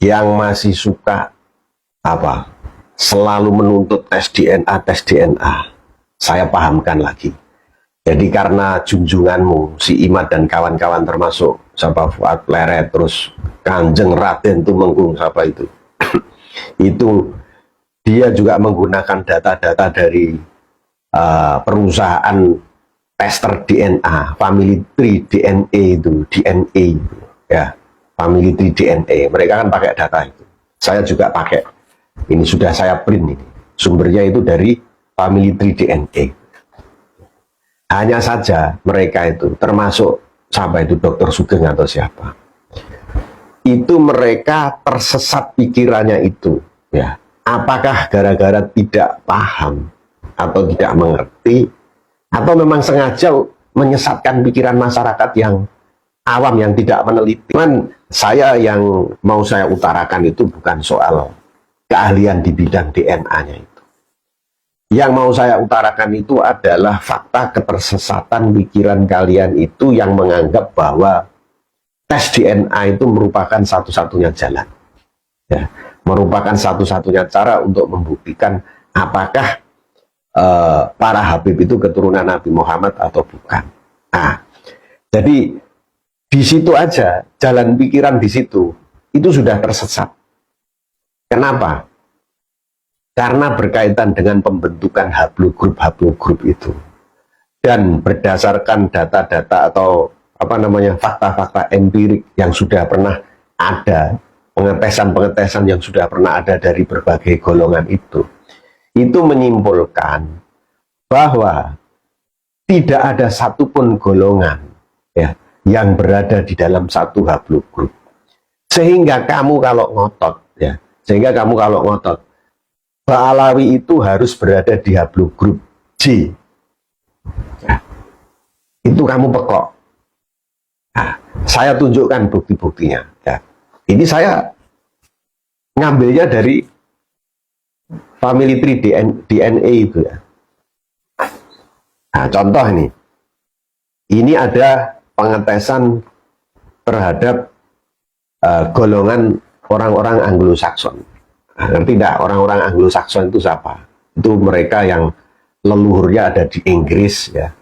yang masih suka apa selalu menuntut tes DNA, saya pahamkan lagi. Jadi karena junjunganmu si Imad dan kawan-kawan termasuk siapa Fuad Pleret, terus Kanjeng Raden Tumenggung siapa itu itu dia juga menggunakan data-data dari perusahaan tester DNA, Family Tree DNA itu, DNA itu, ya, Family Tree DNA. Mereka kan pakai data itu. Saya juga pakai. Ini sudah saya print ini. Sumbernya itu dari Family Tree DNA. Hanya saja mereka itu, termasuk siapa itu Dr. Sugeng atau siapa, itu mereka tersesat pikirannya itu, ya. Apakah gara-gara tidak paham atau tidak mengerti, atau memang sengaja menyesatkan pikiran masyarakat yang awam yang tidak meneliti. Cuman saya yang mau saya utarakan itu bukan soal keahlian di bidang DNA-nya itu. Yang mau saya utarakan itu adalah fakta ketersesatan pikiran kalian itu yang menganggap bahwa tes DNA itu merupakan satu-satunya jalan, ya, merupakan satu-satunya cara untuk membuktikan apakah para Habib itu keturunan Nabi Muhammad atau bukan. Nah, jadi di situ aja jalan pikiran di situ itu sudah tersesat. Kenapa? Karena berkaitan dengan pembentukan haplogrup itu, dan berdasarkan data-data atau apa namanya fakta-fakta empirik yang sudah pernah ada, pengetesan yang sudah pernah ada dari berbagai golongan itu menyimpulkan bahwa tidak ada satupun golongan, ya, yang berada di dalam satu haplogrup. Sehingga kamu kalau ngotot Ba'alawi itu harus berada di haplogrup J. Nah, itu kamu pekok. Nah, saya tunjukkan bukti-buktinya. Ya. Ini saya ngambilnya dari Family Tree DNA itu, ya. Nah, contoh ini. Ini ada pengetesan terhadap golongan orang-orang Anglo-Saxon. Nah, ngerti tidak orang-orang Anglo-Saxon itu siapa? Itu mereka yang leluhurnya ada di Inggris, ya.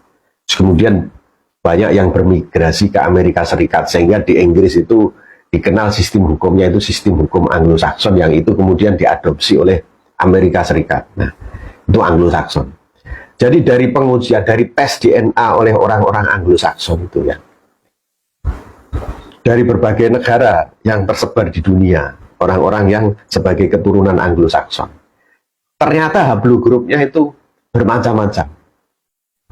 Kemudian banyak yang bermigrasi ke Amerika Serikat, sehingga di Inggris itu dikenal sistem hukumnya itu sistem hukum Anglo-Saxon yang itu kemudian diadopsi oleh Amerika Serikat. Nah, itu Anglo-Saxon. Jadi dari pengujian, dari tes DNA oleh orang-orang Anglo-Saxon itu, ya, dari berbagai negara yang tersebar di dunia, orang-orang yang sebagai keturunan Anglo-Saxon, ternyata haplogrupnya itu bermacam-macam.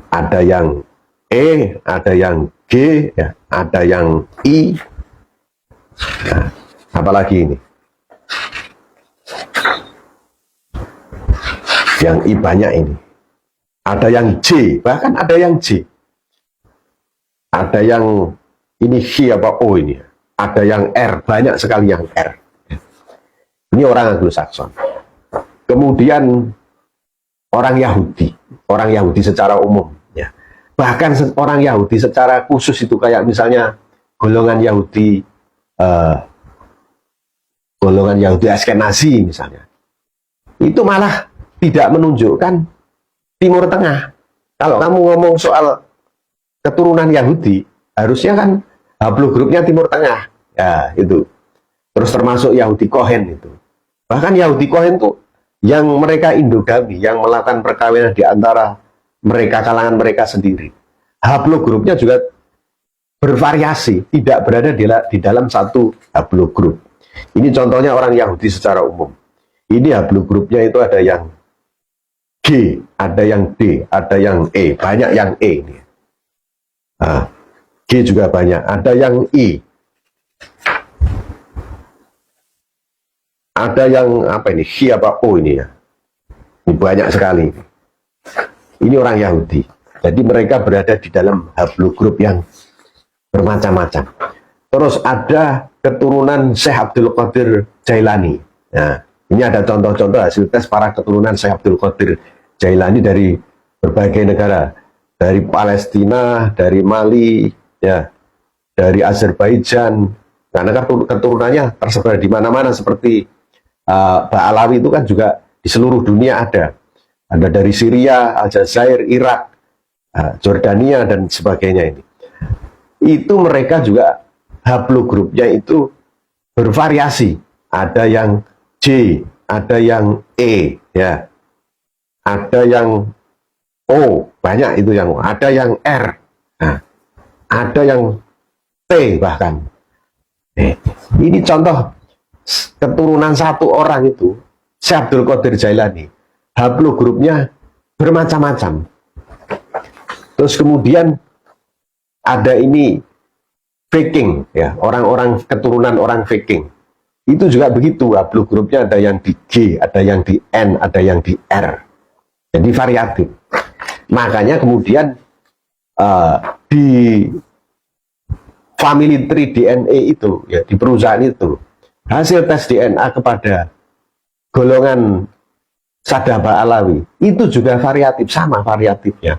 Ada yang E, ada yang G, ya, ada yang I. Nah, apalagi ini? Yang I banyak ini. Ada yang J, bahkan ada yang J. Ada yang ini H apa O ini. Ada yang R, banyak sekali yang R. Ini orang Anglo-Saxon. Kemudian orang Yahudi secara umum, ya. Bahkan orang Yahudi secara khusus itu kayak misalnya golongan Yahudi Askenazi misalnya. Itu malah tidak menunjukkan Timur Tengah. Kalau kamu ngomong soal keturunan Yahudi, harusnya kan haplogrupnya Timur Tengah. Ya, itu. Terus termasuk Yahudi Kohen itu. Bahkan Yahudi Kohen itu yang mereka endogami, yang melakukan perkawinan di antara mereka, kalangan mereka sendiri. Haplogrupnya juga bervariasi, tidak berada di dalam satu haplogrup. Ini contohnya orang Yahudi secara umum. Ini haplogrupnya itu ada yang G, ada yang D, ada yang E, banyak yang E ini. Nah, G juga banyak, ada yang I. Ada yang apa ini, Hi apa O ini, ya. Ini banyak sekali. Ini orang Yahudi. Jadi mereka berada di dalam haplogrup yang bermacam-macam. Terus ada keturunan Syekh Abdul Qadir Jailani. Nah, ini ada contoh-contoh hasil tes para keturunan Syekh Abdul Qadir Jailani dari berbagai negara. Dari Palestina, dari Mali, ya, dari Azerbaijan, karena keturunannya tersebar di mana-mana seperti Ba'alawi itu kan juga di seluruh dunia ada dari Syria, Aljazair, Irak, Jordania dan sebagainya. Itu mereka juga haplogrupnya itu bervariasi, ada yang J, ada yang E, ya, ada yang O, banyak itu yang O, ada yang R, nah, ada yang T bahkan. Ini contoh keturunan satu orang itu, Syekh Abdul Qadir Jailani, haplogrupnya bermacam-macam. Terus kemudian ada ini Viking, ya, orang-orang keturunan orang Viking. Itu juga begitu, haplogrupnya ada yang di G, ada yang di N, ada yang di R. Jadi variatif. Makanya kemudian di family tree DNA itu, ya, di perusahaan itu, hasil tes DNA kepada golongan Sada Ba'alawi itu juga variatif, sama variatifnya.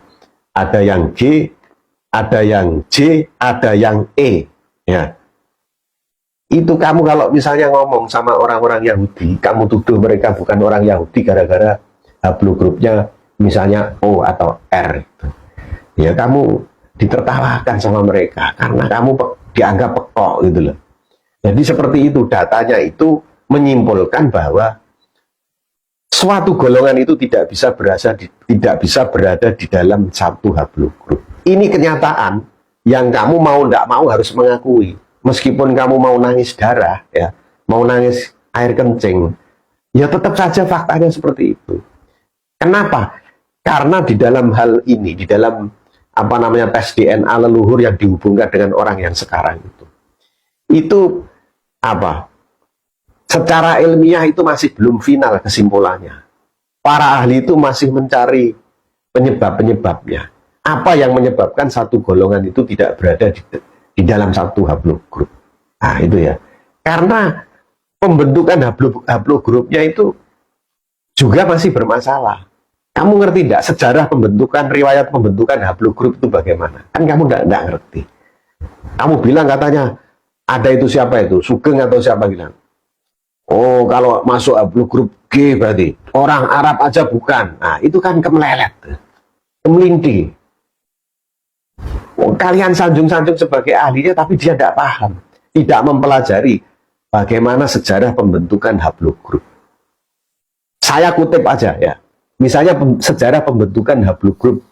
Ada yang G, ada yang J, ada yang E, ya. Itu kamu kalau misalnya ngomong sama orang-orang Yahudi, kamu tuduh mereka bukan orang Yahudi gara-gara haplogrupnya misalnya O atau R, ya kamu ditertawakan sama mereka karena kamu dianggap pekok gitu loh. Jadi seperti itu, datanya itu menyimpulkan bahwa suatu golongan itu tidak bisa berada di dalam satu haplogrup. Ini kenyataan yang kamu mau tidak mau harus mengakui. Meskipun kamu mau nangis darah, ya, mau nangis air kencing, ya tetap saja faktanya seperti itu. Kenapa? Karena di dalam hal ini, di dalam tes DNA leluhur yang dihubungkan dengan orang yang sekarang itu secara ilmiah itu masih belum final kesimpulannya. Para ahli itu masih mencari penyebab-penyebabnya. Apa yang menyebabkan satu golongan itu tidak berada di dalam satu haplogrup. Nah, itu ya. Karena pembentukan haplogrupnya itu juga masih bermasalah. Kamu ngerti tidak sejarah pembentukan, riwayat pembentukan haplogrup itu bagaimana? Kan kamu tidak ngerti. Kamu bilang katanya ada itu siapa itu? Sugeng atau siapa bilang? Oh, kalau masuk haplogrup G berarti orang Arab aja bukan. Nah, itu kan kemelelet, kemelinti. Oh, kalian sanjung-sanjung sebagai ahlinya, tapi dia tidak paham, tidak mempelajari bagaimana sejarah pembentukan haplogrup. Saya kutip aja ya. Misalnya sejarah pembentukan haplogrup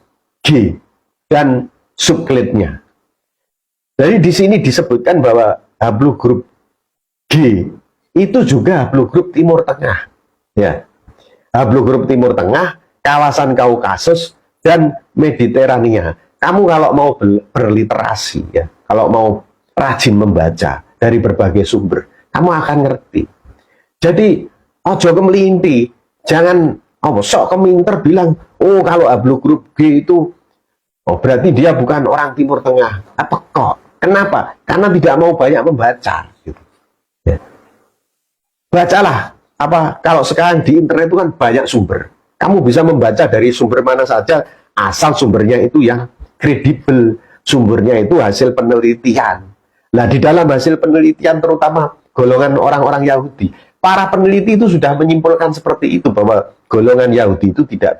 G dan subklednya. Jadi di sini disebutkan bahwa haplogrup G itu juga haplogrup Timur Tengah. Ya. Haplogrup Timur Tengah, kawasan Kaukasus dan Mediterania. Kamu kalau mau berliterasi, ya, kalau mau rajin membaca dari berbagai sumber, kamu akan ngerti. Jadi ojo kemelinti, jangan sok keminter bilang, oh kalau haplogrup G itu berarti dia bukan orang Timur Tengah. Apa kok? Kenapa? Karena tidak mau banyak membaca. Gitu. Ya. Bacalah. Kalau sekarang di internet itu kan banyak sumber. Kamu bisa membaca dari sumber mana saja, asal sumbernya itu yang kredibel, sumbernya itu hasil penelitian. Nah, di dalam hasil penelitian terutama golongan orang-orang Yahudi, para peneliti itu sudah menyimpulkan seperti itu, bahwa golongan Yahudi itu tidak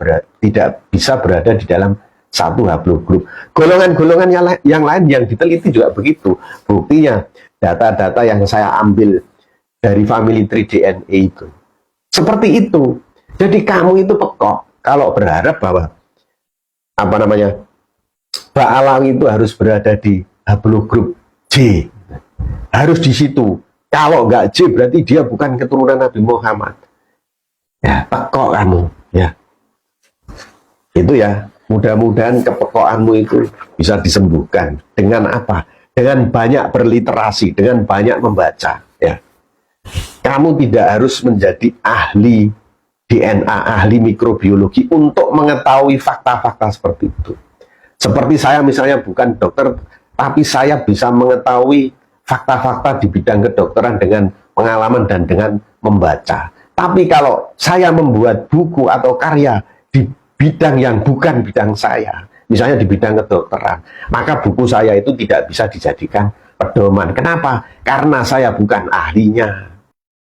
bisa berada di dalam satu haplogrup. Golongan-golongan yang lain yang diteliti juga begitu. Buktinya data-data yang saya ambil dari family tree DNA itu seperti itu. Jadi kamu itu pekok kalau berharap bahwa Ba'alawi itu harus berada di haplogrup J, harus di situ. Kalau nggak J berarti dia bukan keturunan Nabi Muhammad. Ya, pekok kamu, ya. Itu ya, mudah-mudahan kepekokanmu itu bisa disembuhkan dengan apa? Dengan banyak berliterasi, dengan banyak membaca, ya. Kamu tidak harus menjadi ahli DNA, ahli mikrobiologi untuk mengetahui fakta-fakta seperti itu. Seperti saya misalnya bukan dokter, tapi saya bisa mengetahui fakta-fakta di bidang kedokteran dengan pengalaman dan dengan membaca. Tapi kalau saya membuat buku atau karya di bidang yang bukan bidang saya, misalnya di bidang kedokteran, maka buku saya itu tidak bisa dijadikan pedoman. Kenapa? Karena saya bukan ahlinya.